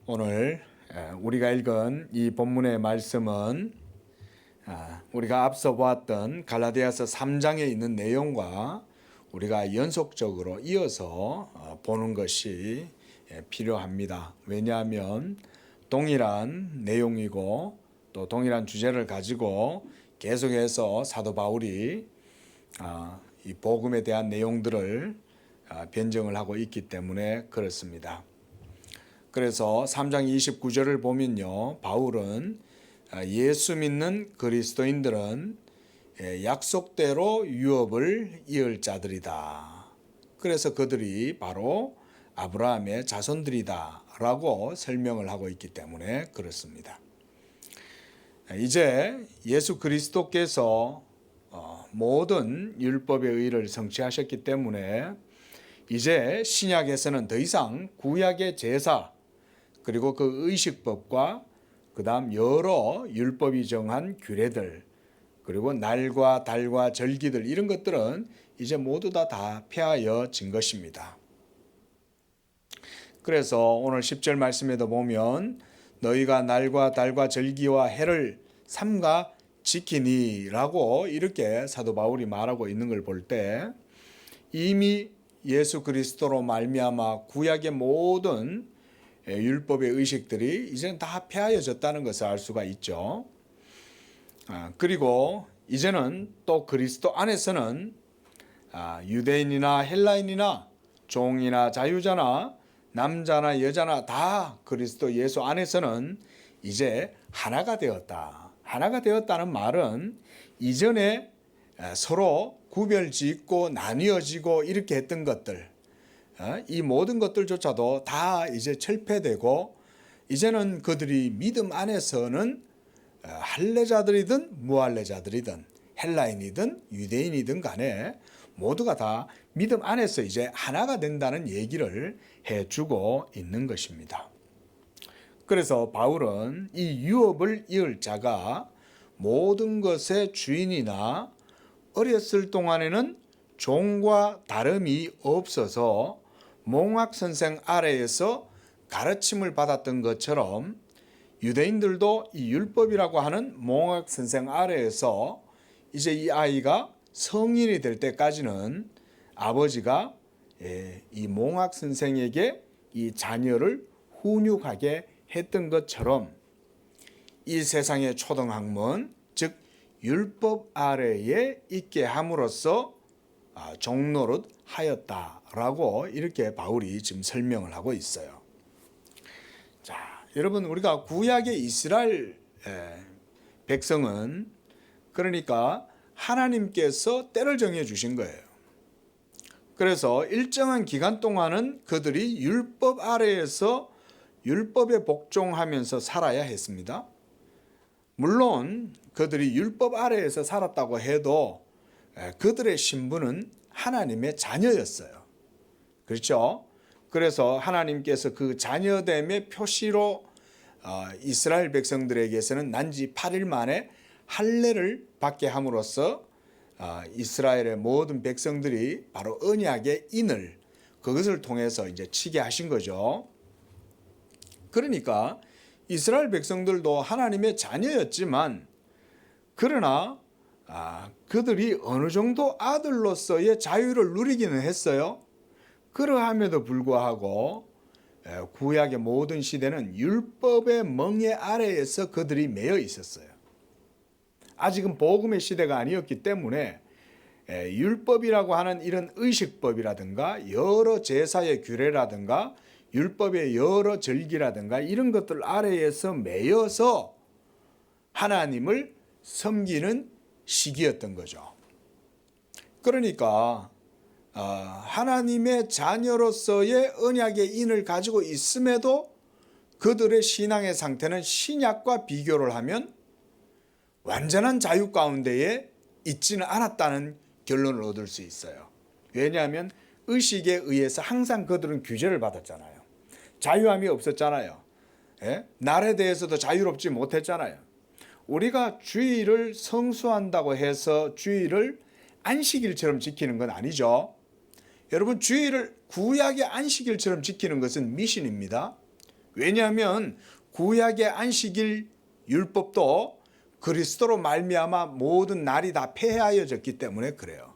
오늘 우리가 읽은 이 본문의 말씀은 우리가 앞서 보았던 갈라디아서 3장에 있는 내용과 우리가 연속적으로 이어서 보는 것이 필요합니다. 왜냐하면 동일한 내용이고 또 동일한 주제를 가지고 계속해서 사도 바울이 이 복음에 대한 내용들을 변증을 하고 있기 때문에 그렇습니다. 그래서 3장 29절을 보면요, 바울은 예수 믿는 그리스도인들은 약속대로 유업을 이을 자들이다. 그래서 그들이 바로 아브라함의 자손들이다 라고 설명을 하고 있기 때문에 그렇습니다. 이제 예수 그리스도께서 모든 율법의 의를 성취하셨기 때문에 이제 신약에서는 더 이상 구약의 제사 그리고 그 의식법과 그 다음 여러 율법이 정한 규례들 그리고 날과 달과 절기들 이런 것들은 이제 모두 다 폐하여진 것입니다. 그래서 오늘 10절 말씀에도 보면 너희가 날과 달과 절기와 해를 삼가 지키니 라고 이렇게 사도 바울이 말하고 있는 걸 볼 때 이미 예수 그리스도로 말미암아 구약의 모든 율법의 의식들이 이제는 다 폐하여졌다는 것을 알 수가 있죠. 그리고 이제는 또 그리스도 안에서는 유대인이나 헬라인이나 종이나 자유자나 남자나 여자나 다 그리스도 예수 안에서는 이제 하나가 되었다. 하나가 되었다는 말은 이전에 서로 구별짓고 나뉘어지고 이렇게 했던 것들 이 모든 것들조차도 다 이제 철폐되고 이제는 그들이 믿음 안에서는 할례자들이든 무할례자들이든 헬라인이든 유대인이든 간에 모두가 다 믿음 안에서 이제 하나가 된다는 얘기를 해주고 있는 것입니다. 그래서 바울은 이 유업을 이을 자가 모든 것의 주인이나 어렸을 동안에는 종과 다름이 없어서 몽학 선생 아래에서 가르침을 받았던 것처럼 유대인들도 이 율법이라고 하는 몽학 선생 아래에서 이제 이 아이가 성인이 될 때까지는 아버지가 이 몽학 선생에게 이 자녀를 훈육하게 했던 것처럼 이 세상의 초등학문 즉 율법 아래에 있게 함으로써 종노릇 하였다라고 이렇게 바울이 지금 설명을 하고 있어요. 자, 여러분 우리가 구약의 이스라엘 백성은 그러니까 하나님께서 때를 정해 주신 거예요. 그래서 일정한 기간 동안은 그들이 율법 아래에서 율법에 복종하면서 살아야 했습니다. 물론 그들이 율법 아래에서 살았다고 해도 그들의 신분은 하나님의 자녀였어요. 그렇죠? 그래서 하나님께서 그 자녀됨의 표시로 이스라엘 백성들에게서는 난지 8일 만에 할례를 받게 함으로써 이스라엘의 모든 백성들이 바로 언약의 인을 그것을 통해서 이제 치게 하신 거죠. 그러니까 이스라엘 백성들도 하나님의 자녀였지만 그러나 그들이 어느 정도 아들로서의 자유를 누리기는 했어요. 그러함에도 불구하고 구약의 모든 시대는 율법의 멍에 아래에서 그들이 매여 있었어요. 아직은 복음의 시대가 아니었기 때문에 율법이라고 하는 이런 의식법이라든가 여러 제사의 규례라든가 율법의 여러 절기라든가 이런 것들 아래에서 매여서 하나님을 섬기는 시기였던 거죠. 그러니까 하나님의 자녀로서의 언약의 인을 가지고 있음에도 그들의 신앙의 상태는 신약과 비교를 하면 완전한 자유 가운데에 있지는 않았다는 결론을 얻을 수 있어요. 왜냐하면 의식에 의해서 항상 그들은 규제를 받았잖아요. 자유함이 없었잖아요. 날에 대해서도 자유롭지 못했잖아요. 우리가 주일을 성수한다고 해서 주일을 안식일처럼 지키는 건 아니죠. 여러분 주일을 구약의 안식일처럼 지키는 것은 미신입니다. 왜냐하면 구약의 안식일 율법도 그리스도로 말미암아 모든 날이 다 폐하여졌기 때문에 그래요.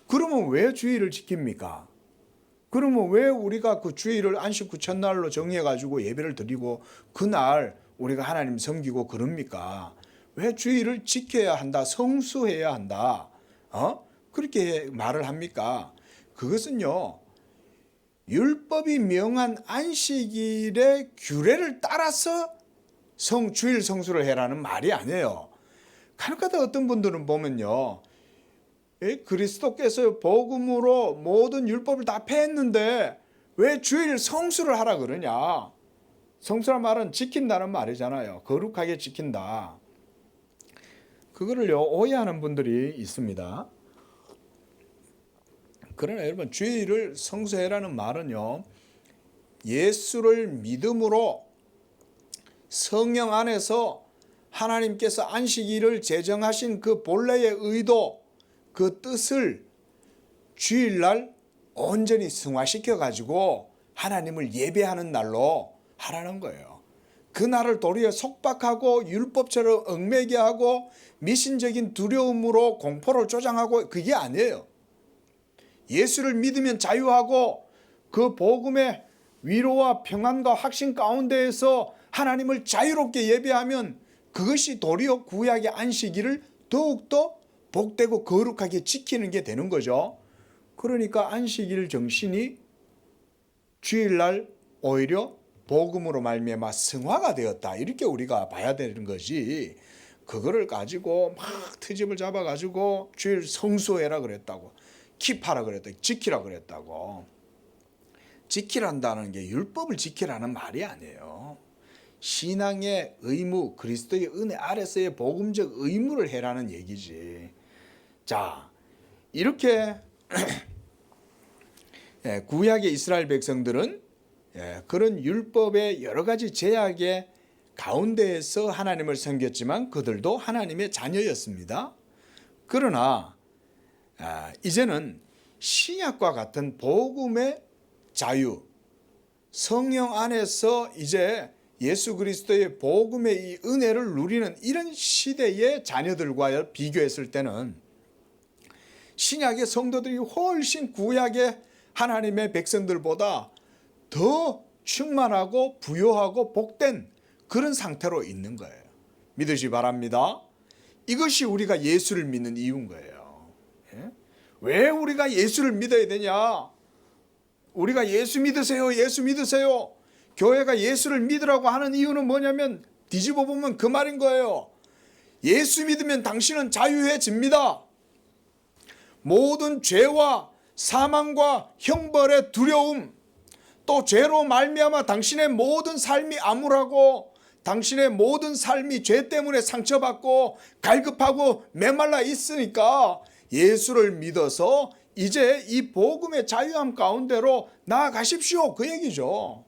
그러면 왜 주일을 지킵니까? 그러면 왜 우리가 그 주일을 안식 후 첫날로 정해가지고 예배를 드리고 그날 우리가 하나님 섬기고 그럽니까? 왜 주일을 지켜야 한다, 성수해야 한다, 그렇게 말을 합니까? 그것은요, 율법이 명한 안식일의 규례를 따라서 주일 성수를 해라는 말이 아니에요. 간혹가다 어떤 분들은 보면요, 그리스도께서 복음으로 모든 율법을 다 폐했는데 왜 주일 성수를 하라 그러냐? 성수란 말은 지킨다는 말이잖아요. 거룩하게 지킨다. 그거를요, 오해하는 분들이 있습니다. 그러나 여러분, 주일을 성수해라는 말은요, 예수를 믿음으로 성령 안에서 하나님께서 안식일을 제정하신 그 본래의 의도, 그 뜻을 주일날 온전히 승화시켜 가지고 하나님을 예배하는 날로 하라는 거예요. 그 날을 도리어 속박하고 율법처럼 얽매게 하고 미신적인 두려움으로 공포를 조장하고 그게 아니에요. 예수를 믿으면 자유하고 그 복음의 위로와 평안과 확신 가운데에서 하나님을 자유롭게 예배하면 그것이 도리어 구약의 안식일을 더욱더 복되고 거룩하게 지키는 게 되는 거죠. 그러니까 안식일 정신이 주일날 오히려 복음으로 말미암아 승화가 되었다, 이렇게 우리가 봐야 되는 거지. 그거를 가지고 막 트집을 잡아가지고 주일 성수해라 그랬다고, 킵하라 그랬다고, 지키라 그랬다고. 지키란다는 게 율법을 지키라는 말이 아니에요. 신앙의 의무, 그리스도의 은혜 아래서의 복음적 의무를 해라는 얘기지. 자, 이렇게 구약의 이스라엘 백성들은 그런 율법의 여러 가지 제약의 가운데에서 하나님을 섬겼지만 그들도 하나님의 자녀였습니다. 그러나 이제는 신약과 같은 복음의 자유, 성령 안에서 이제 예수 그리스도의 복음의 이 은혜를 누리는 이런 시대의 자녀들과 비교했을 때는 신약의 성도들이 훨씬 구약의 하나님의 백성들보다 더 충만하고 부요하고 복된 그런 상태로 있는 거예요. 믿으시 바랍니다. 이것이 우리가 예수를 믿는 이유인 거예요. 왜 우리가 예수를 믿어야 되냐? 우리가 예수 믿으세요, 예수 믿으세요. 교회가 예수를 믿으라고 하는 이유는 뭐냐면 뒤집어 보면 그 말인 거예요. 예수 믿으면 당신은 자유해집니다. 모든 죄와 사망과 형벌의 두려움, 또 죄로 말미암아 당신의 모든 삶이 암울하고 당신의 모든 삶이 죄 때문에 상처받고 갈급하고 메말라 있으니까 예수를 믿어서 이제 이 복음의 자유함 가운데로 나아가십시오, 그 얘기죠.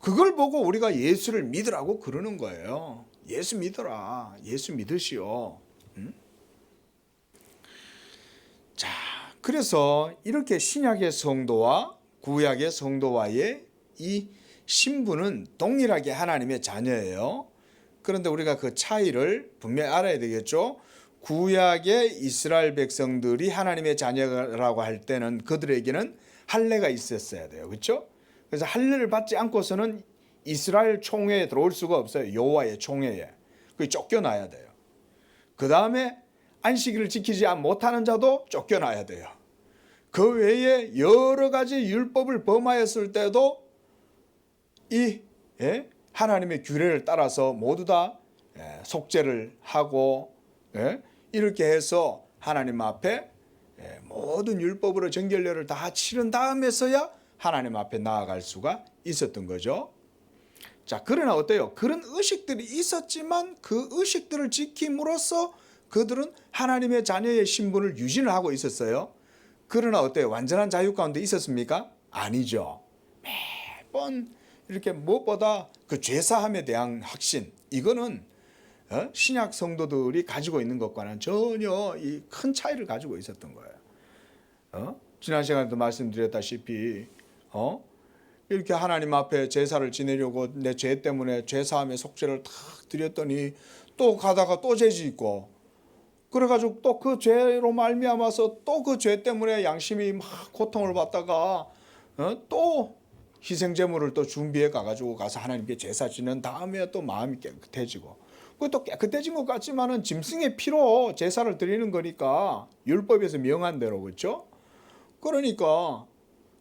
그걸 보고 우리가 예수를 믿으라고 그러는 거예요. 예수 믿어라, 예수 믿으시오. 자, 그래서 이렇게 신약의 성도와 구약의 성도와의 이 신분은 동일하게 하나님의 자녀예요. 그런데 우리가 그 차이를 분명히 알아야 되겠죠. 구약의 이스라엘 백성들이 하나님의 자녀라고 할 때는 그들에게는 할례가 있었어야 돼요. 그렇죠? 그래서 할례를 받지 않고서는 이스라엘 총회에 들어올 수가 없어요. 여호와의 총회에. 그게 쫓겨나야 돼요. 그 다음에 안식일을 지키지 못하는 자도 쫓겨나야 돼요. 그 외에 여러 가지 율법을 범하였을 때도 이 하나님의 규례를 따라서 모두 다 속죄를 하고 이렇게 해서 하나님 앞에 모든 율법으로 정결례를 다 치른 다음에서야 하나님 앞에 나아갈 수가 있었던 거죠. 자, 그러나 어때요? 그런 의식들이 있었지만 그 의식들을 지킴으로써 그들은 하나님의 자녀의 신분을 유지를 하고 있었어요. 그러나 어때요? 완전한 자유 가운데 있었습니까? 아니죠. 매번 이렇게 무엇보다 그 죄사함에 대한 확신, 이거는 신약 성도들이 가지고 있는 것과는 전혀 이 큰 차이를 가지고 있었던 거예요. 지난 시간에도 말씀드렸다시피 이렇게 하나님 앞에 제사를 지내려고 내 죄 때문에 제사함의 속죄를 탁 드렸더니 또 가다가 또 죄 짓고, 그래가지고 또 그 죄로 말미암아서 또 그 죄 때문에 양심이 막 고통을 받다가 또 희생제물을 또 준비해 가가지고 가서 하나님께 제사 지낸 다음에 또 마음이 깨끗해지고, 그것도 깨끗해진 것 같지만은 짐승의 피로 제사를 드리는 거니까 율법에서 명한 대로, 그렇죠? 그러니까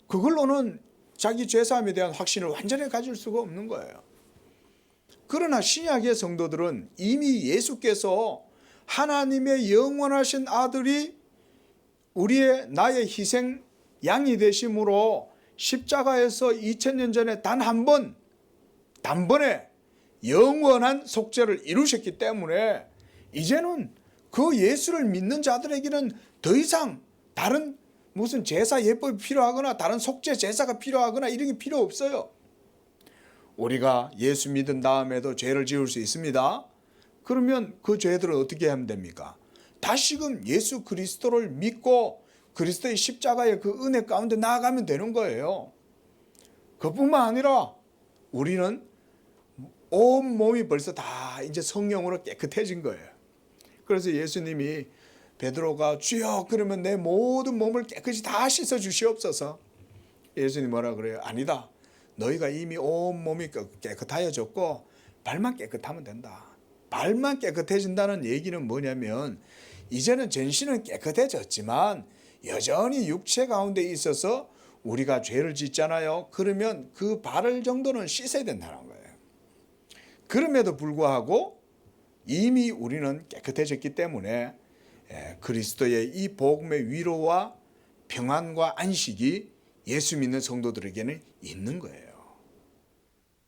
그걸로는 자기 죄사함에 대한 확신을 완전히 가질 수가 없는 거예요. 그러나 신약의 성도들은 이미 예수께서 하나님의 영원하신 아들이 나의 희생 양이 되심으로 십자가에서 2000년 전에 단 한 번, 단번에 영원한 속죄를 이루셨기 때문에 이제는 그 예수를 믿는 자들에게는 더 이상 다른 무슨 제사 예법이 필요하거나 다른 속죄 제사가 필요하거나 이런 게 필요 없어요. 우리가 예수 믿은 다음에도 죄를 지을 수 있습니다. 그러면 그 죄들을 어떻게 하면 됩니까? 다시금 예수 그리스도를 믿고 그리스도의 십자가의 그 은혜 가운데 나아가면 되는 거예요. 그뿐만 아니라 우리는 온 몸이 벌써 다 이제 성령으로 깨끗해진 거예요. 그래서 예수님이 베드로가 주여 그러면 내 모든 몸을 깨끗이 다 씻어 주시옵소서. 예수님 뭐라 그래요? 아니다. 너희가 이미 온 몸이 깨끗하여졌고 발만 깨끗하면 된다. 발만 깨끗해진다는 얘기는 뭐냐면 이제는 전신은 깨끗해졌지만 여전히 육체 가운데 있어서 우리가 죄를 짓잖아요. 그러면 그 발을 정도는 씻어야 된다는 거예요. 그럼에도 불구하고 이미 우리는 깨끗해졌기 때문에 그리스도의 이 복음의 위로와 평안과 안식이 예수 믿는 성도들에게는 있는 거예요.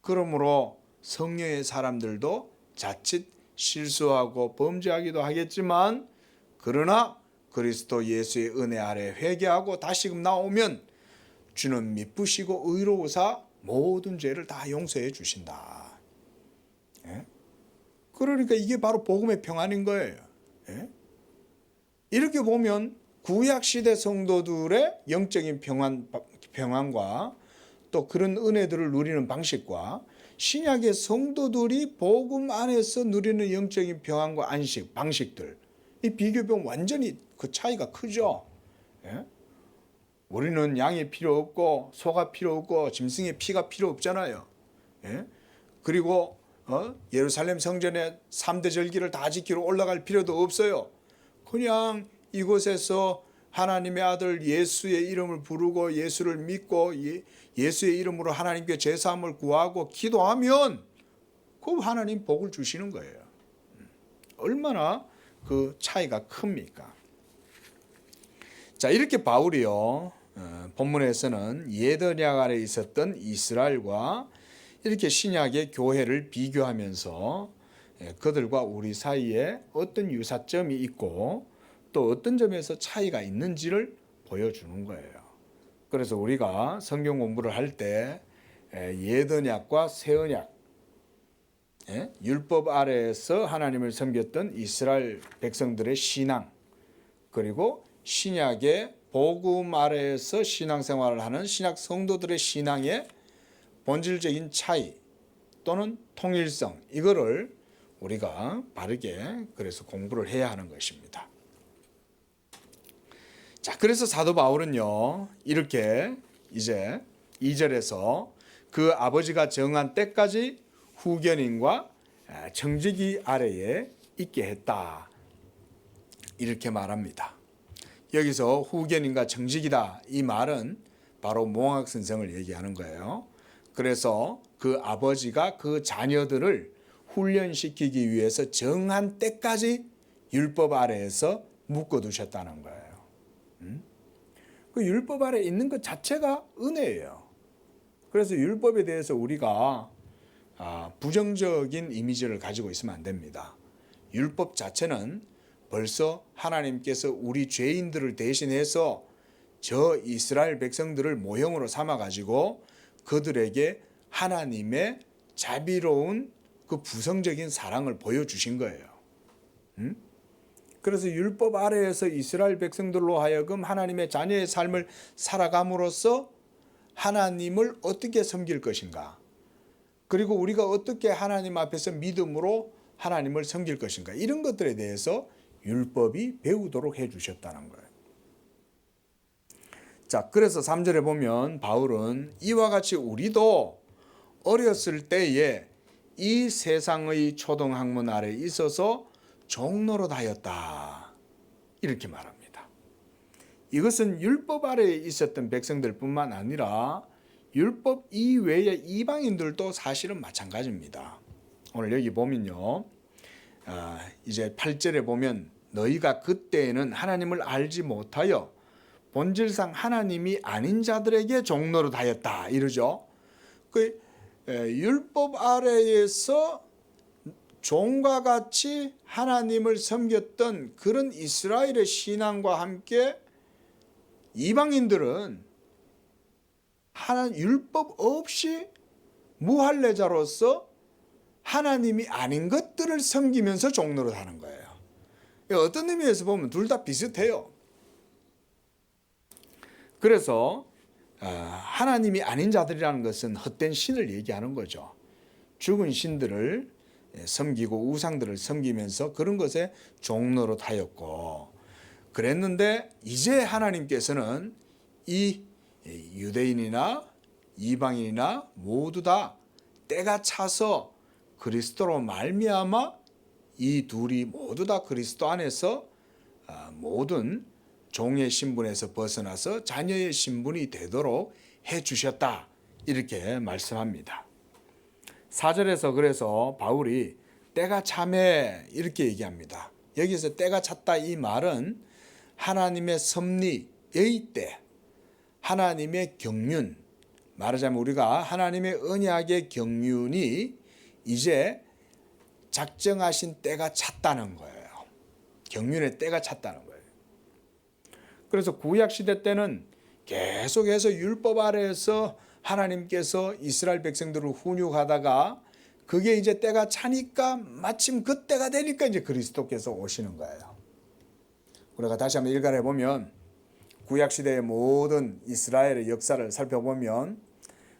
그러므로 성령의 사람들도 자칫 실수하고 범죄하기도 하겠지만 그러나 그리스도 예수의 은혜 아래 회개하고 다시금 나오면 주는 미쁘시고 의로우사 모든 죄를 다 용서해 주신다. 그러니까 이게 바로 복음의 평안인 거예요. 이렇게 보면 구약시대 성도들의 영적인 평안과 또 그런 은혜들을 누리는 방식과 신약의 성도들이 복음 안에서 누리는 영적인 평안과 안식, 방식들, 이 비교보면 완전히 그 차이가 크죠. 우리는 양이 필요 없고 소가 필요 없고 짐승의 피가 필요 없잖아요. 그리고 예루살렘 성전에 3대 절기를 다 지키러 올라갈 필요도 없어요. 그냥 이곳에서 하나님의 아들 예수의 이름을 부르고 예수를 믿고 예수의 이름으로 하나님께 제사함을 구하고 기도하면 그 하나님 복을 주시는 거예요. 얼마나 그 차이가 큽니까? 자, 이렇게 바울이요, 본문에서는 예더냐 아래 있었던 이스라엘과 이렇게 신약의 교회를 비교하면서 그들과 우리 사이에 어떤 유사점이 있고 또 어떤 점에서 차이가 있는지를 보여주는 거예요. 그래서 우리가 성경 공부를 할 때 예더냐과 새언약, 율법 아래에서 하나님을 섬겼던 이스라엘 백성들의 신앙, 그리고 신약의 복음 아래에서 신앙생활을 하는 신약 성도들의 신앙의 본질적인 차이 또는 통일성, 이거를 우리가 바르게 그래서 공부를 해야 하는 것입니다. 자, 그래서 사도 바울은요, 이렇게 이제 2절에서 그 아버지가 정한 때까지 후견인과 청지기 아래에 있게 했다, 이렇게 말합니다. 여기서 후견인과 청지기다, 이 말은 바로 몽학선생을 얘기하는 거예요. 그래서 그 아버지가 그 자녀들을 훈련시키기 위해서 정한 때까지 율법 아래에서 묶어두셨다는 거예요. 그 율법 아래 있는 것 자체가 은혜예요. 그래서 율법에 대해서 우리가 부정적인 이미지를 가지고 있으면 안 됩니다. 율법 자체는 벌써 하나님께서 우리 죄인들을 대신해서 저 이스라엘 백성들을 모형으로 삼아가지고 그들에게 하나님의 자비로운 그 부성적인 사랑을 보여주신 거예요. 그래서 율법 아래에서 이스라엘 백성들로 하여금 하나님의 자녀의 삶을 살아감으로써 하나님을 어떻게 섬길 것인가, 그리고 우리가 어떻게 하나님 앞에서 믿음으로 하나님을 섬길 것인가, 이런 것들에 대해서 율법이 배우도록 해 주셨다는 거예요. 자, 그래서 3절에 보면 바울은 이와 같이 우리도 어렸을 때에 이 세상의 초등학문 아래 있어서 종노릇하였다, 이렇게 말합니다. 이것은 율법 아래에 있었던 백성들뿐만 아니라 율법 이외의 이방인들도 사실은 마찬가지입니다. 오늘 여기 보면요, 이제 8절에 보면 너희가 그때에는 하나님을 알지 못하여 본질상 하나님이 아닌 자들에게 종노릇하였다, 이러죠. 그 율법 아래에서 종과 같이 하나님을 섬겼던 그런 이스라엘의 신앙과 함께 이방인들은 율법 없이 무할례자로서 하나님이 아닌 것들을 섬기면서 종노릇하는 거예요. 어떤 의미에서 보면 둘 다 비슷해요. 그래서 하나님이 아닌 자들이라는 것은 헛된 신을 얘기하는 거죠. 죽은 신들을 섬기고 우상들을 섬기면서 그런 것에 종노릇하였고, 그랬는데 이제 하나님께서는 이 유대인이나 이방인이나 모두 다 때가 차서 그리스도로 말미암아 이 둘이 모두 다 그리스도 안에서 모든 종의 신분에서 벗어나서 자녀의 신분이 되도록 해 주셨다, 이렇게 말씀합니다. 4절에서 그래서 바울이 때가 차매 이렇게 얘기합니다. 여기서 때가 찼다, 이 말은 하나님의 섭리의 때, 하나님의 경륜, 말하자면 우리가 하나님의 언약의 경륜이 이제 작정하신 때가 찼다는 거예요. 경륜의 때가 찼다는 거예요. 그래서 구약시대 때는 계속해서 율법 아래에서 하나님께서 이스라엘 백성들을 훈육하다가 그게 이제 때가 차니까 마침 그 때가 되니까 이제 그리스도께서 오시는 거예요. 우리가 다시 한번 일갈해 보면 구약시대의 모든 이스라엘의 역사를 살펴보면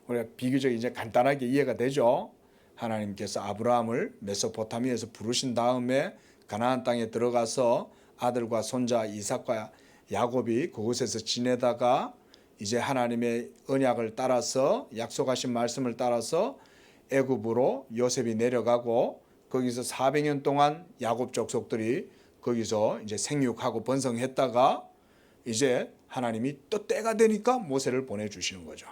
우리가 비교적 이제 간단하게 이해가 되죠. 하나님께서 아브라함을 메소포타미아에서 부르신 다음에 가나안 땅에 들어가서 아들과 손자 이삭과 야곱이 그곳에서 지내다가 이제 하나님의 언약을 따라서 약속하신 말씀을 따라서 애굽으로 요셉이 내려가고 거기서 400년 동안 야곱 족속들이 거기서 이제 생육하고 번성했다가 이제 하나님이 또 때가 되니까 모세를 보내주시는 거죠.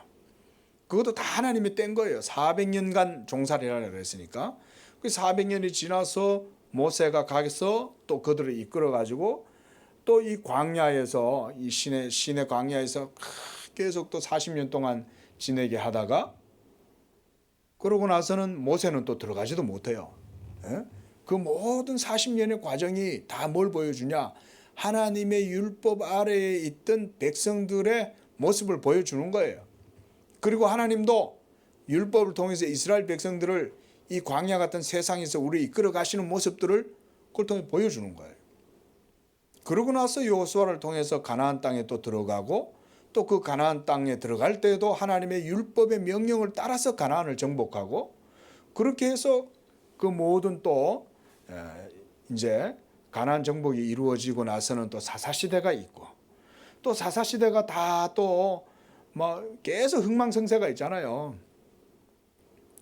그것도 다 하나님이 뗀 거예요. 400년간 종살이라 그랬으니까. 그 400년이 지나서 모세가 가서 또 그들을 이끌어 가지고 또 이 광야에서 이 시내 광야에서 계속 또 40년 동안 지내게 하다가 그러고 나서는 모세는 또 들어가지도 못해요. 그 모든 40년의 과정이 다 뭘 보여주냐? 하나님의 율법 아래에 있던 백성들의 모습을 보여주는 거예요. 그리고 하나님도 율법을 통해서 이스라엘 백성들을 이 광야 같은 세상에서 우리 이끌어 가시는 모습들을 그걸 통해 보여주는 거예요. 그러고 나서 여호수아를 통해서 가나안 땅에 또 들어가고 또 그 가나안 땅에 들어갈 때에도 하나님의 율법의 명령을 따라서 가나안을 정복하고 그렇게 해서 그 모든 또 이제 가나안 정복이 이루어지고 나서는 또 사사시대가 있고 또 사사시대가 다 또 뭐 계속 흥망성쇠가 있잖아요.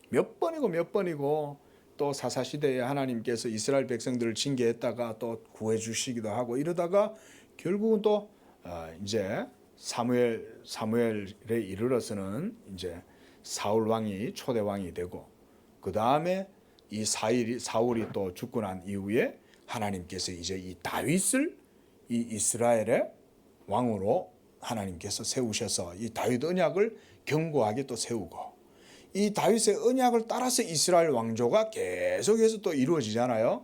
몇 번이고 또 사사시대에 하나님께서 이스라엘 백성들을 징계했다가 또 구해주시기도 하고 이러다가 결국은 또 이제 사무엘에 이르러서는 이제 사울 왕이 초대 왕이 되고 그 다음에 이 사울이 또 죽고 난 이후에 하나님께서 이제 이 다윗을 이 이스라엘의 왕으로 하나님께서 세우셔서 이 다윗 언약을 견고하게 또 세우고 이 다윗의 언약을 따라서 이스라엘 왕조가 계속해서 또 이루어지잖아요.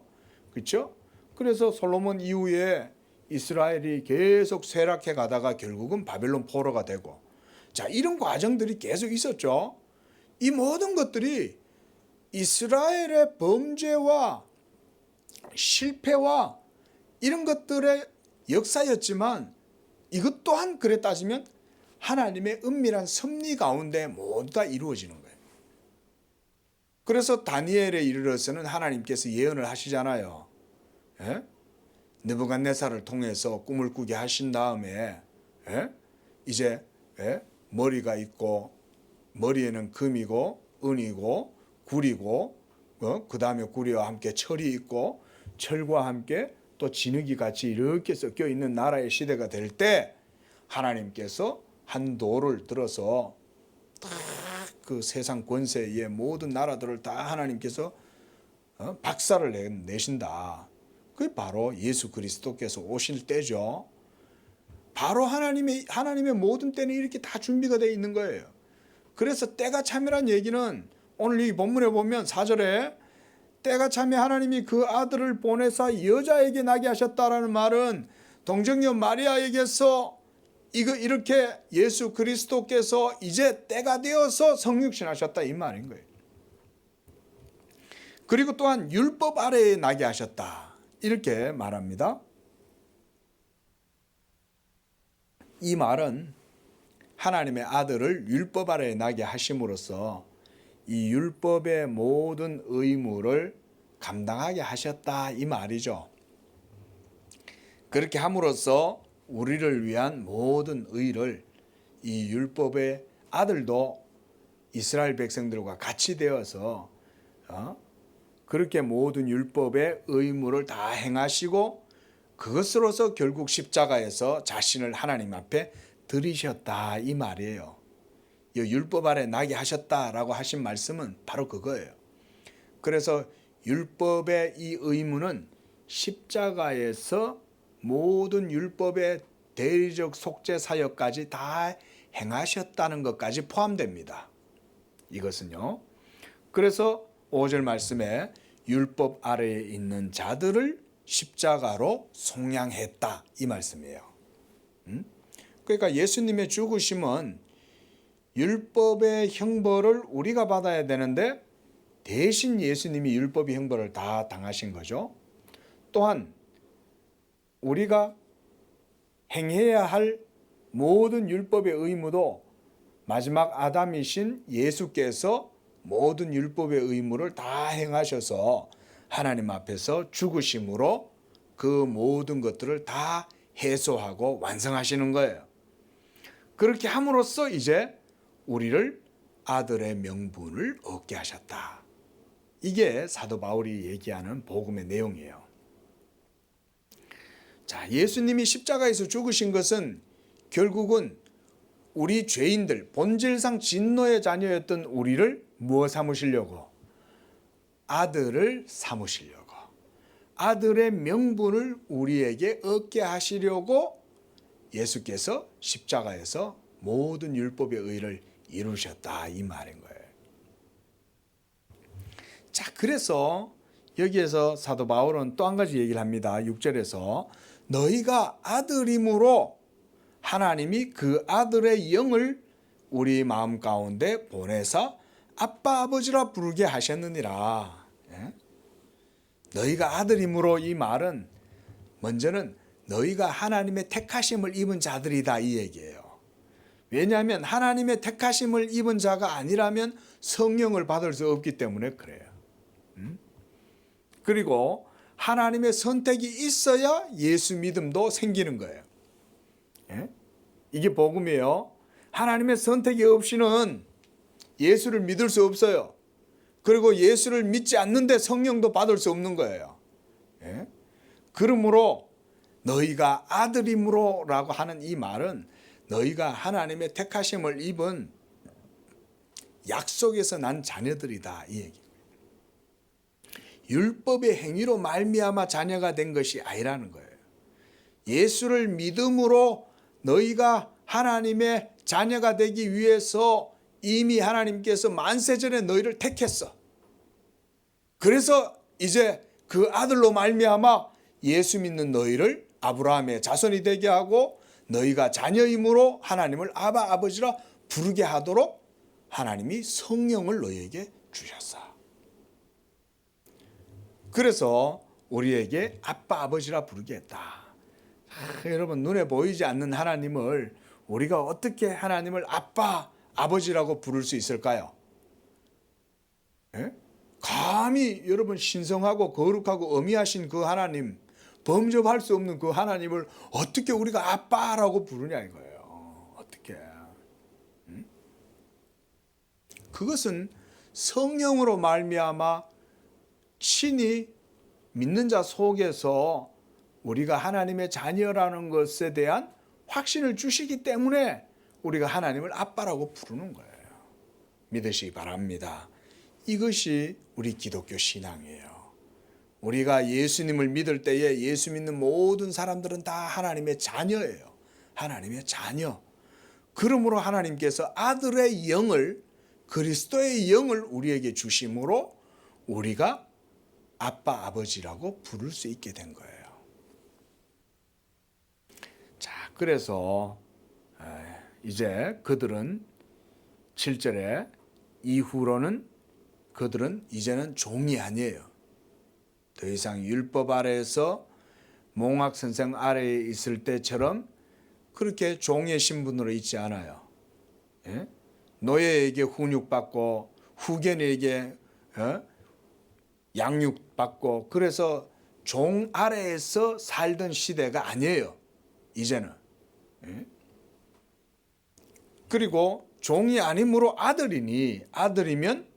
그렇죠? 그래서 솔로몬 이후에 이스라엘이 계속 쇠락해 가다가 결국은 바벨론 포로가 되고 자, 이런 과정들이 계속 있었죠. 이 모든 것들이 이스라엘의 범죄와 실패와 이런 것들의 역사였지만 이것 또한 그래 따지면 하나님의 은밀한 섭리 가운데 모두 다 이루어지는 거예요. 그래서 다니엘에 이르러서는 하나님께서 예언을 하시잖아요. 예? 느부갓네살을 통해서 꿈을 꾸게 하신 다음에 이제 머리가 있고 머리에는 금이고 은이고 구리고 그 다음에 구리와 함께 철이 있고 철과 함께 또 진흙이 같이 이렇게 섞여 있는 나라의 시대가 될 때 하나님께서 한 돌을 들어서 딱 그 세상 권세의 모든 나라들을 다 하나님께서 박살을 내신다. 그게 바로 예수 그리스도께서 오실 때죠. 바로 하나님의 모든 때는 이렇게 다 준비가 되어 있는 거예요. 그래서 때가 참이란 얘기는 오늘 이 본문에 보면 4절에 때가 참에 하나님이 그 아들을 보내사 여자에게 나게 하셨다라는 말은 동정녀 마리아에게서 이렇게 예수 그리스도께서 이제 때가 되어서 성육신하셨다 이 말인 거예요. 그리고 또한 율법 아래에 나게 하셨다 이렇게 말합니다. 이 말은 하나님의 아들을 율법 아래에 나게 하심으로써 이 율법의 모든 의무를 감당하게 하셨다 이 말이죠. 그렇게 함으로써 우리를 위한 모든 의를 이 율법의 아들도 이스라엘 백성들과 같이 되어서 그렇게 모든 율법의 의무를 다 행하시고 그것으로서 결국 십자가에서 자신을 하나님 앞에 드리셨다 이 말이에요. 이 율법 아래 나게 하셨다라고 하신 말씀은 바로 그거예요. 그래서 율법의 이 의무는 십자가에서 모든 율법의 대리적 속죄 사역까지 다 행하셨다는 것까지 포함됩니다. 이것은요. 그래서 5절 말씀에 율법 아래에 있는 자들을 십자가로 속량했다 이 말씀이에요. 그러니까 예수님의 죽으심은 율법의 형벌을 우리가 받아야 되는데 대신 예수님이 율법의 형벌을 다 당하신 거죠. 또한 우리가 행해야 할 모든 율법의 의무도 마지막 아담이신 예수께서 모든 율법의 의무를 다 행하셔서 하나님 앞에서 죽으심으로 그 모든 것들을 다 해소하고 완성하시는 거예요. 그렇게 함으로써 이제 우리를 아들의 명분을 얻게 하셨다. 이게 사도 바울이 얘기하는 복음의 내용이에요. 자, 예수님이 십자가에서 죽으신 것은 결국은 우리 죄인들, 본질상 진노의 자녀였던 우리를 무엇 삼으시려고? 아들을 삼으시려고. 아들의 명분을 우리에게 얻게 하시려고 예수께서 십자가에서 모든 율법의 의를 이루셨다 이 말인 거예요. 자, 그래서 여기에서 사도 바울은 또 한 가지 얘기를 합니다. 6절에서 너희가 아들임으로 하나님이 그 아들의 영을 우리 마음 가운데 보내사 아빠 아버지라 부르게 하셨느니라. 너희가 아들임으로 이 말은 먼저는 너희가 하나님의 택하심을 입은 자들이다 이 얘기예요. 왜냐하면 하나님의 택하심을 입은 자가 아니라면 성령을 받을 수 없기 때문에 그래요. 그리고 하나님의 선택이 있어야 예수 믿음도 생기는 거예요. 이게 복음이에요. 하나님의 선택이 없이는 예수를 믿을 수 없어요. 그리고 예수를 믿지 않는데 성령도 받을 수 없는 거예요. 그러므로 너희가 아들임으로 라고 하는 이 말은 너희가 하나님의 택하심을 입은 약속에서 난 자녀들이다 이 얘기입니다. 율법의 행위로 말미암아 자녀가 된 것이 아니라는 거예요. 예수를 믿음으로 너희가 하나님의 자녀가 되기 위해서 이미 하나님께서 만세전에 너희를 택했어. 그래서 이제 그 아들로 말미암아 예수 믿는 너희를 아브라함의 자손이 되게 하고 너희가 자녀임으로 하나님을 아바 아버지라 부르게 하도록 하나님이 성령을 너희에게 주셨어. 그래서 우리에게 아빠 아버지라 부르게 했다. 여러분 눈에 보이지 않는 하나님을 우리가 어떻게 하나님을 아빠, 아버지라고 부를 수 있을까요? 예? 감히 여러분 신성하고 거룩하고 어미하신 그 하나님, 범접할 수 없는 그 하나님을 어떻게 우리가 아빠라고 부르냐 이거예요. 어떻게? 그것은 성령으로 말미암아 친히 믿는 자 속에서 우리가 하나님의 자녀라는 것에 대한 확신을 주시기 때문에 우리가 하나님을 아빠라고 부르는 거예요. 믿으시기 바랍니다. 이것이 우리 기독교 신앙이에요. 우리가 예수님을 믿을 때에 예수 믿는 모든 사람들은 다 하나님의 자녀예요. 하나님의 자녀. 그러므로 하나님께서 아들의 영을, 그리스도의 영을 우리에게 주심으로 우리가 아빠, 아버지라고 부를 수 있게 된 거예요. 자, 그래서 이제 그들은 7절에 이후로는 그들은 이제는 종이 아니에요. 더 이상 율법 아래에서 몽학 선생 아래에 있을 때처럼 그렇게 종의 신분으로 있지 않아요. 예? 노예에게 훈육받고 후견에게 양육받고 그래서 종 아래에서 살던 시대가 아니에요. 이제는. 예? 그리고 종이 아니므로 아들이니 아들이면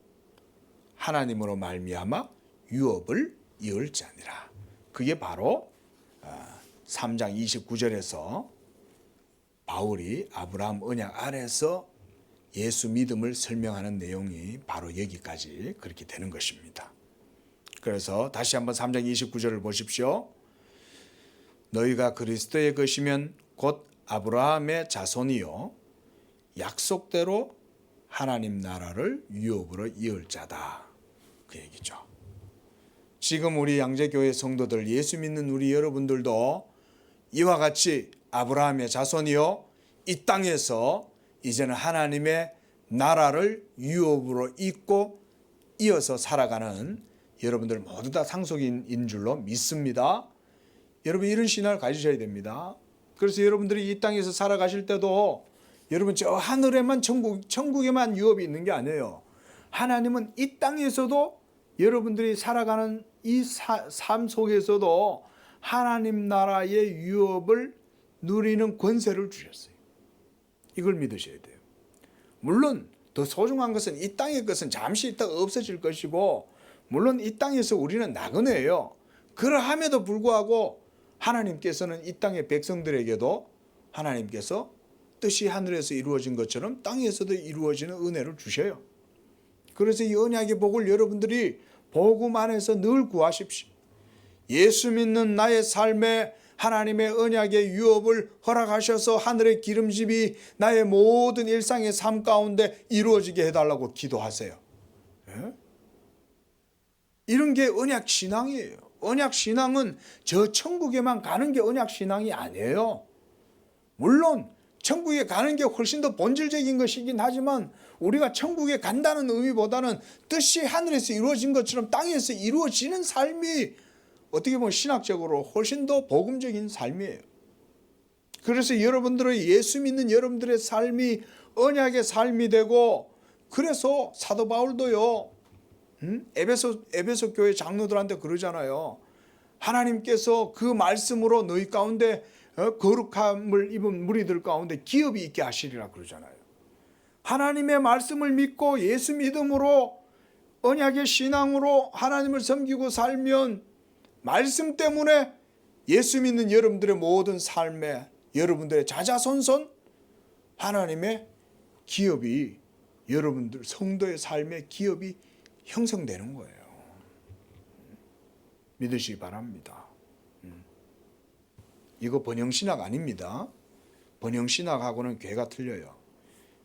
하나님으로 말미암아 유업을 이을 자니라. 그게 바로 3장 29절에서 바울이 아브라함 언약 아래에서 예수 믿음을 설명하는 내용이 바로 여기까지 그렇게 되는 것입니다. 그래서 다시 한번 3장 29절을 보십시오. 너희가 그리스도의 것이면 곧 아브라함의 자손이요 약속대로 하나님 나라를 유업으로 이을 자다. 그 얘기죠. 지금 우리 양재교회 성도들 예수 믿는 우리 여러분들도 이와 같이 아브라함의 자손이요 이 땅에서 이제는 하나님의 나라를 유업으로 잇고 이어서 살아가는 여러분들 모두 다 상속인인 줄로 믿습니다. 여러분 이런 신앙을 가지셔야 됩니다. 그래서 여러분들이 이 땅에서 살아가실 때도 여러분 저 하늘에만 천국에만 유업이 있는 게 아니에요. 하나님은 이 땅에서도 여러분들이 살아가는 이 삶 속에서도 하나님 나라의 유업을 누리는 권세를 주셨어요. 이걸 믿으셔야 돼요. 물론 더 소중한 것은 이 땅의 것은 잠시 있다가 없어질 것이고 물론 이 땅에서 우리는 나그네예요. 그러함에도 불구하고 하나님께서는 이 땅의 백성들에게도 하나님께서 뜻이 하늘에서 이루어진 것처럼 땅에서도 이루어지는 은혜를 주셔요. 그래서 이 언약의 복을 여러분들이 복음 안에서 늘 구하십시오. 예수 믿는 나의 삶에 하나님의 언약의 유업을 허락하셔서 하늘의 기름집이 나의 모든 일상의 삶 가운데 이루어지게 해달라고 기도하세요. 예? 이런 게 언약 신앙이에요. 언약 신앙은 저 천국에만 가는 게 언약 신앙이 아니에요. 물론 천국에 가는 게 훨씬 더 본질적인 것이긴 하지만 우리가 천국에 간다는 의미보다는 뜻이 하늘에서 이루어진 것처럼 땅에서 이루어지는 삶이 어떻게 보면 신학적으로 훨씬 더 복음적인 삶이에요. 그래서 여러분들의 예수 믿는 여러분들의 삶이 언약의 삶이 되고 그래서 사도 바울도요. 에베소 교회 장로들한테 그러잖아요. 하나님께서 그 말씀으로 너희 가운데 거룩함을 입은 무리들 가운데 기업이 있게 하시리라 그러잖아요. 하나님의 말씀을 믿고 예수 믿음으로 언약의 신앙으로 하나님을 섬기고 살면 말씀 때문에 예수 믿는 여러분들의 모든 삶에 여러분들의 자자손손 하나님의 기업이 여러분들 성도의 삶의 기업이 형성되는 거예요. 믿으시기 바랍니다. 이거 번영신학 아닙니다. 번영신학하고는 괴가 틀려요.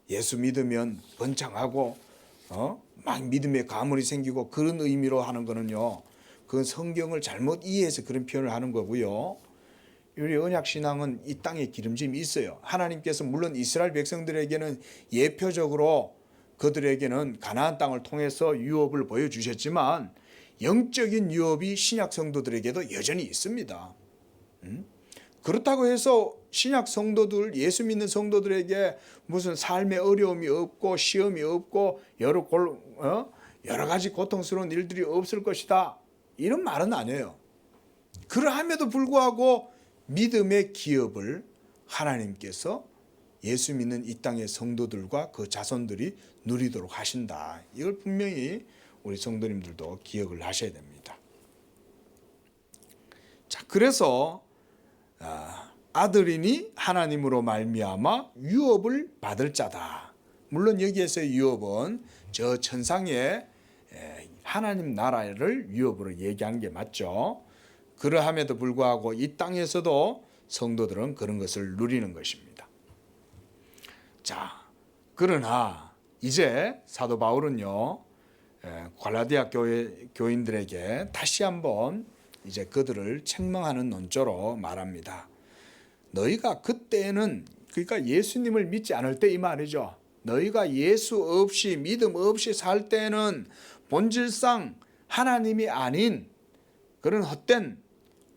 예수 믿으면 번창하고 막 믿음의 가물이 생기고 그런 의미로 하는 거는요. 그건 성경을 잘못 이해해서 그런 표현을 하는 거고요. 우리 언약신앙은 이 땅에 기름짐이 있어요. 하나님께서 물론 이스라엘 백성들에게는 예표적으로 그들에게는 가나안 땅을 통해서 유업을 보여주셨지만 영적인 유업이 신약 성도들에게도 여전히 있습니다. 그렇다고 해서 신약 성도들, 예수 믿는 성도들에게 무슨 삶의 어려움이 없고 시험이 없고 여러 가지 고통스러운 일들이 없을 것이다, 이런 말은 아니에요. 그러함에도 불구하고 믿음의 기업을 하나님께서 예수 믿는 이 땅의 성도들과 그 자손들이 누리도록 하신다. 이걸 분명히 우리 성도님들도 기억을 하셔야 됩니다. 자, 그래서 아들이니 하나님으로 말미암아 유업을 받을 자다. 물론 여기에서의 유업은 저 천상의 하나님 나라를 유업으로 얘기한 게 맞죠. 그러함에도 불구하고 이 땅에서도 성도들은 그런 것을 누리는 것입니다. 자, 그러나 이제 사도 바울은요, 갈라디아 교인들에게 다시 한번 이제 그들을 책망하는 논조로 말합니다. 너희가 그때는, 그러니까 예수님을 믿지 않을 때 이 말이죠. 너희가 예수 없이 믿음 없이 살 때는 본질상 하나님이 아닌 그런 헛된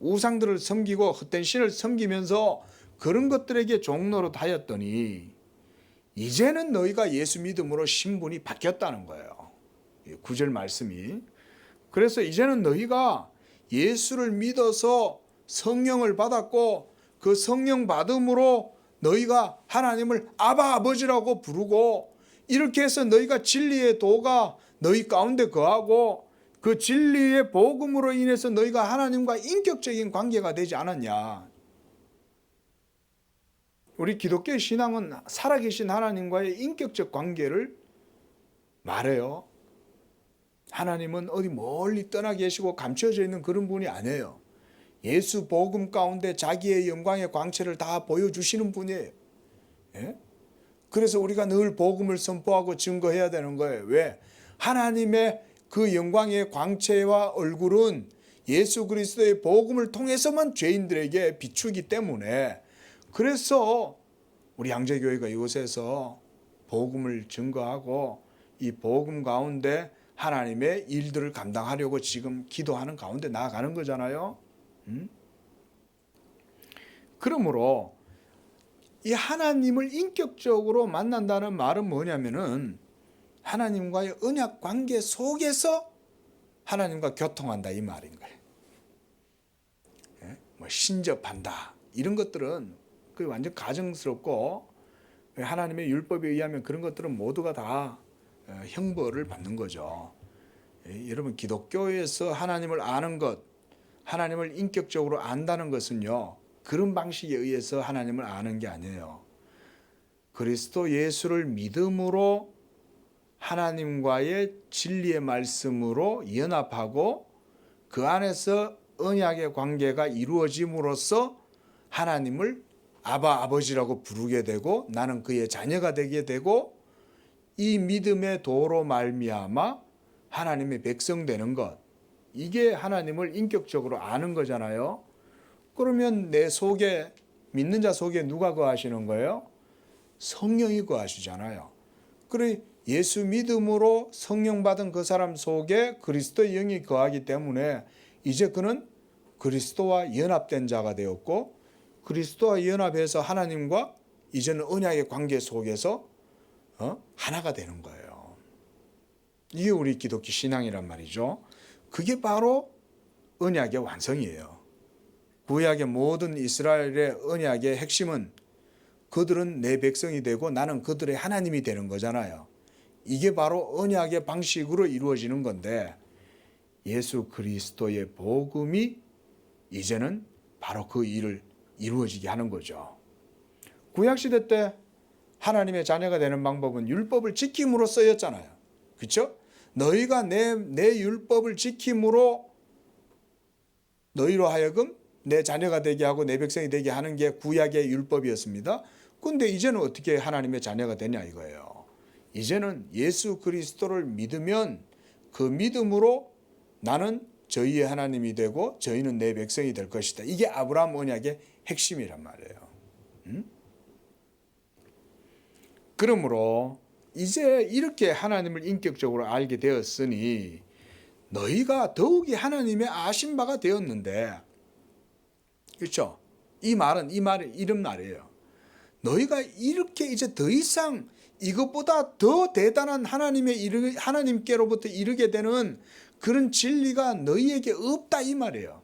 우상들을 섬기고 헛된 신을 섬기면서 그런 것들에게 종노릇 하였더니 이제는 너희가 예수 믿음으로 신분이 바뀌었다는 거예요. 9절 말씀이. 그래서 이제는 너희가 예수를 믿어서 성령을 받았고 그 성령 받음으로 너희가 하나님을 아바 아버지라고 부르고, 이렇게 해서 너희가 진리의 도가 너희 가운데 거하고 그 진리의 복음으로 인해서 너희가 하나님과 인격적인 관계가 되지 않았냐. 우리 기독교의 신앙은 살아계신 하나님과의 인격적 관계를 말해요. 하나님은 어디 멀리 떠나 계시고 감춰져 있는 그런 분이 아니에요. 예수 복음 가운데 자기의 영광의 광채를 다 보여주시는 분이에요. 예? 그래서 우리가 늘 복음을 선포하고 증거해야 되는 거예요. 왜? 하나님의 그 영광의 광채와 얼굴은 예수 그리스도의 복음을 통해서만 죄인들에게 비추기 때문에, 그래서 우리 양재교회가 이곳에서 복음을 증거하고 이 복음 가운데 하나님의 일들을 감당하려고 지금 기도하는 가운데 나아가는 거잖아요. 그러므로 이 하나님을 인격적으로 만난다는 말은 뭐냐면은 하나님과의 언약 관계 속에서 하나님과 교통한다, 이 말인 거예요. 뭐 신접한다, 이런 것들은 그 완전 가정스럽고, 하나님의 율법에 의하면 그런 것들은 모두가 다 형벌을 받는 거죠. 여러분, 기독교에서 하나님을 아는 것, 하나님을 인격적으로 안다는 것은요, 그런 방식에 의해서 하나님을 아는 게 아니에요. 그리스도 예수를 믿음으로 하나님과의 진리의 말씀으로 연합하고 그 안에서 언약의 관계가 이루어짐으로써 하나님을 아바 아버지라고 부르게 되고 나는 그의 자녀가 되게 되고, 이 믿음의 도로 말미암아 하나님의 백성 되는 것, 이게 하나님을 인격적으로 아는 거잖아요. 그러면 내 속에, 믿는 자 속에 누가 거하시는 거예요? 성령이 거하시잖아요. 그래, 예수 믿음으로 성령 받은 그 사람 속에 그리스도의 영이 거하기 때문에 이제 그는 그리스도와 연합된 자가 되었고, 그리스도와 연합해서 하나님과 이제는 언약의 관계 속에서 하나가 되는 거예요. 이게 우리 기독교 신앙이란 말이죠. 그게 바로 언약의 완성이에요. 구약의 모든 이스라엘의 언약의 핵심은 그들은 내 백성이 되고 나는 그들의 하나님이 되는 거잖아요. 이게 바로 언약의 방식으로 이루어지는 건데, 예수 그리스도의 복음이 이제는 바로 그 일을 이루어지게 하는 거죠. 구약시대 때 하나님의 자녀가 되는 방법은 율법을 지킴으로 쓰였잖아요. 그렇죠? 너희가 내 율법을 지킴으로 너희로 하여금 내 자녀가 되게 하고 내 백성이 되게 하는 게 구약의 율법이었습니다. 그런데 이제는 어떻게 하나님의 자녀가 되냐 이거예요. 이제는 예수 그리스도를 믿으면 그 믿음으로 나는 저희의 하나님이 되고 저희는 내 백성이 될 것이다. 이게 아브라함 언약의 핵심이란 말이에요. 그러므로 이제 이렇게 하나님을 인격적으로 알게 되었으니 너희가 더욱이 하나님의 아신 바가 되었는데, 그렇죠? 이 말은 이런 말이에요. 너희가 이렇게 이제 더 이상 이것보다 더 대단한 하나님께로부터 이르게 되는 그런 진리가 너희에게 없다 이 말이에요.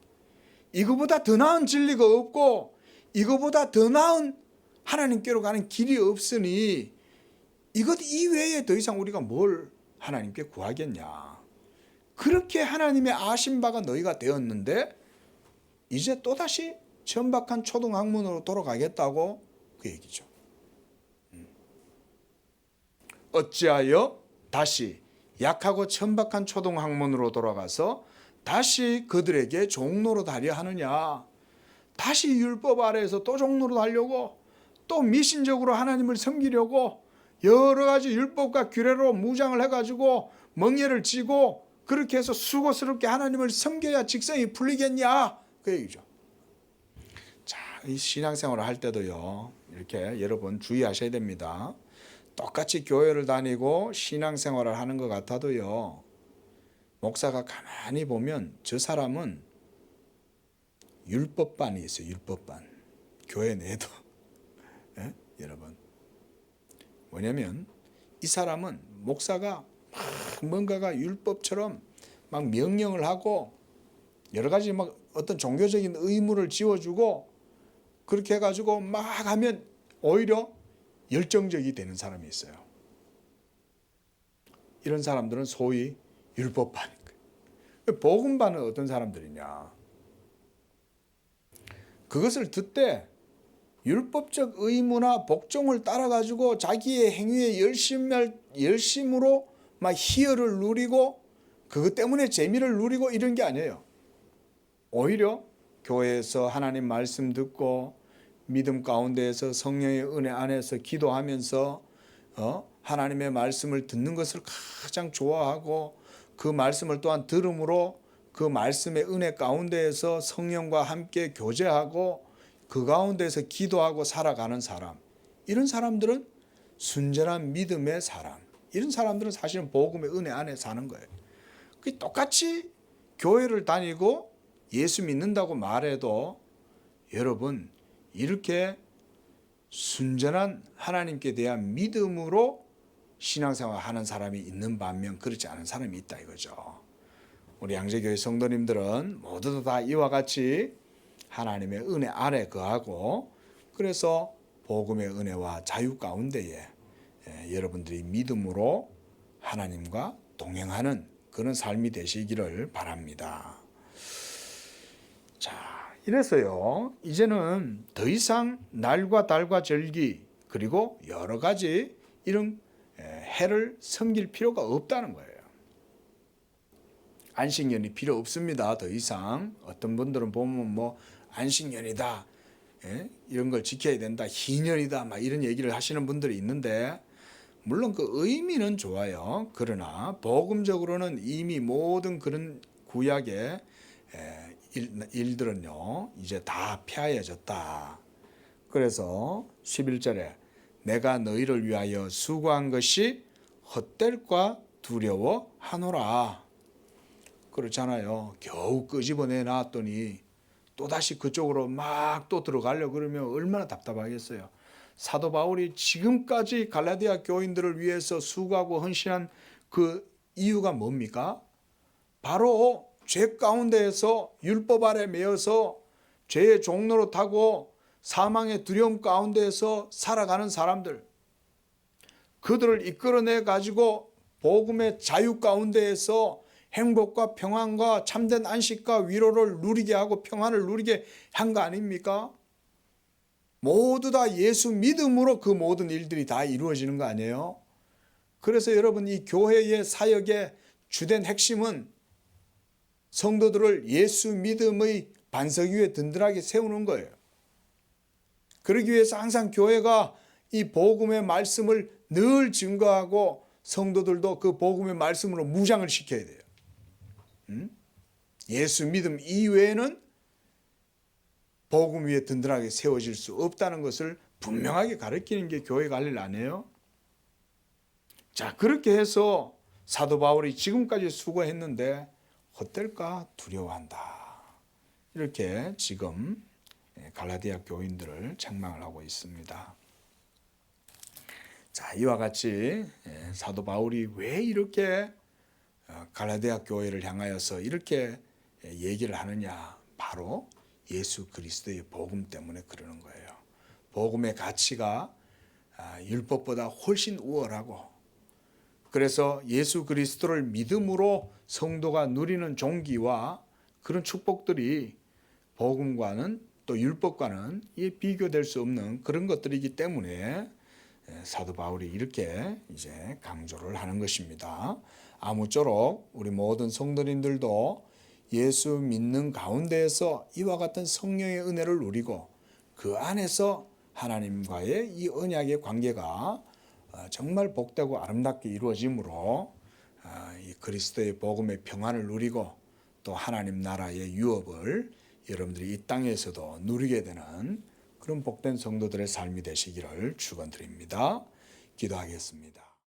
이거보다 더 나은 진리가 없고 이거보다 더 나은 하나님께로 가는 길이 없으니 이것 이외에 더 이상 우리가 뭘 하나님께 구하겠냐. 그렇게 하나님의 아신 바가 너희가 되었는데 이제 또다시 천박한 초등학문으로 돌아가겠다고 그 얘기죠. 어찌하여 다시 약하고 천박한 초등학문으로 돌아가서 다시 그들에게 종로로 달려 하느냐. 다시 율법 아래에서 또 종로로 하려고 또 미신적으로 하나님을 섬기려고 여러 가지 율법과 규례로 무장을 해가지고 멍에를 쥐고 그렇게 해서 수고스럽게 하나님을 섬겨야 직성이 풀리겠냐 그 얘기죠. 자, 이 신앙생활을 할 때도요 이렇게 여러분 주의하셔야 됩니다. 똑같이 교회를 다니고 신앙생활을 하는 것 같아도요 목사가 가만히 보면 저 사람은 율법반이 있어요. 율법반 교회 내도 예? 여러분 뭐냐면 이 사람은 목사가 막 뭔가가 율법처럼 막 명령을 하고 여러 가지 막 어떤 종교적인 의무를 지워주고 그렇게 해가지고 막 하면 오히려 열정적이 되는 사람이 있어요. 이런 사람들은 소위 율법반. 복음반은 어떤 사람들이냐. 그것을 듣되 율법적 의무나 복종을 따라가지고 자기의 행위에 열심으로 막 희열을 누리고 그것 때문에 재미를 누리고 이런 게 아니에요. 오히려 교회에서 하나님 말씀 듣고 믿음 가운데에서 성령의 은혜 안에서 기도하면서 하나님의 말씀을 듣는 것을 가장 좋아하고 그 말씀을 또한 들음으로 그 말씀의 은혜 가운데에서 성령과 함께 교제하고 그 가운데에서 기도하고 살아가는 사람. 이런 사람들은 순전한 믿음의 사람. 이런 사람들은 사실은 복음의 은혜 안에 사는 거예요. 똑같이 교회를 다니고 예수 믿는다고 말해도 여러분 이렇게 순전한 하나님께 대한 믿음으로 신앙생활 하는 사람이 있는 반면 그렇지 않은 사람이 있다 이거죠. 우리 양재교회 성도님들은 모두 다 이와 같이 하나님의 은혜 아래 거하고 그래서 복음의 은혜와 자유 가운데에 여러분들이 믿음으로 하나님과 동행하는 그런 삶이 되시기를 바랍니다. 자, 이래서요 이제는 더 이상 날과 달과 절기 그리고 여러 가지 이런 해를 섬길 필요가 없다는 거예요. 안식년이 필요 없습니다. 더 이상 어떤 분들은 보면 뭐 안식년이다 이런 걸 지켜야 된다 희년이다 막 이런 얘기를 하시는 분들이 있는데 물론 그 의미는 좋아요. 그러나 복음적으로는 이미 모든 그런 구약의 일들은요 이제 다 폐하여졌다. 그래서 11절에 내가 너희를 위하여 수고한 것이 헛될까 두려워하노라. 그렇잖아요. 겨우 끄집어내 놨더니 또다시 그쪽으로 막 또 들어가려고 그러면 얼마나 답답하겠어요. 사도 바울이 지금까지 갈라디아 교인들을 위해서 수고하고 헌신한 그 이유가 뭡니까? 바로 죄 가운데에서 율법 아래 매여서 죄의 종로로 타고 사망의 두려움 가운데에서 살아가는 사람들, 그들을 이끌어내 가지고 복음의 자유 가운데에서 행복과 평안과 참된 안식과 위로를 누리게 하고 평안을 누리게 한 거 아닙니까? 모두 다 예수 믿음으로 그 모든 일들이 다 이루어지는 거 아니에요? 그래서 여러분 이 교회의 사역의 주된 핵심은 성도들을 예수 믿음의 반석 위에 든든하게 세우는 거예요. 그러기 위해서 항상 교회가 이 복음의 말씀을 늘 증거하고 성도들도 그 복음의 말씀으로 무장을 시켜야 돼요. 예수 믿음 이외에는 복음 위에 든든하게 세워질 수 없다는 것을 분명하게 가르치는 게 교회가 할 일 아니에요? 자, 그렇게 해서 사도 바울이 지금까지 수고했는데 헛될까 두려워한다. 이렇게 지금 갈라디아 교인들을 책망을 하고 있습니다. 자, 이와 같이 사도 바울이 왜 이렇게 갈라디아 교회를 향하여서 이렇게 얘기를 하느냐, 바로 예수 그리스도의 복음 때문에 그러는 거예요. 복음의 가치가 율법보다 훨씬 우월하고, 그래서 예수 그리스도를 믿음으로 성도가 누리는 종기와 그런 축복들이 복음과는 또 율법과는 비교될 수 없는 그런 것들이기 때문에 사도 바울이 이렇게 이제 강조를 하는 것입니다. 아무쪼록 우리 모든 성도님들도 예수 믿는 가운데에서 이와 같은 성령의 은혜를 누리고 그 안에서 하나님과의 이 언약의 관계가 정말 복되고 아름답게 이루어짐으로 이 그리스도의 복음의 평안을 누리고 또 하나님 나라의 유업을 여러분들이 이 땅에서도 누리게 되는 그런 복된 성도들의 삶이 되시기를 축원드립니다. 기도하겠습니다.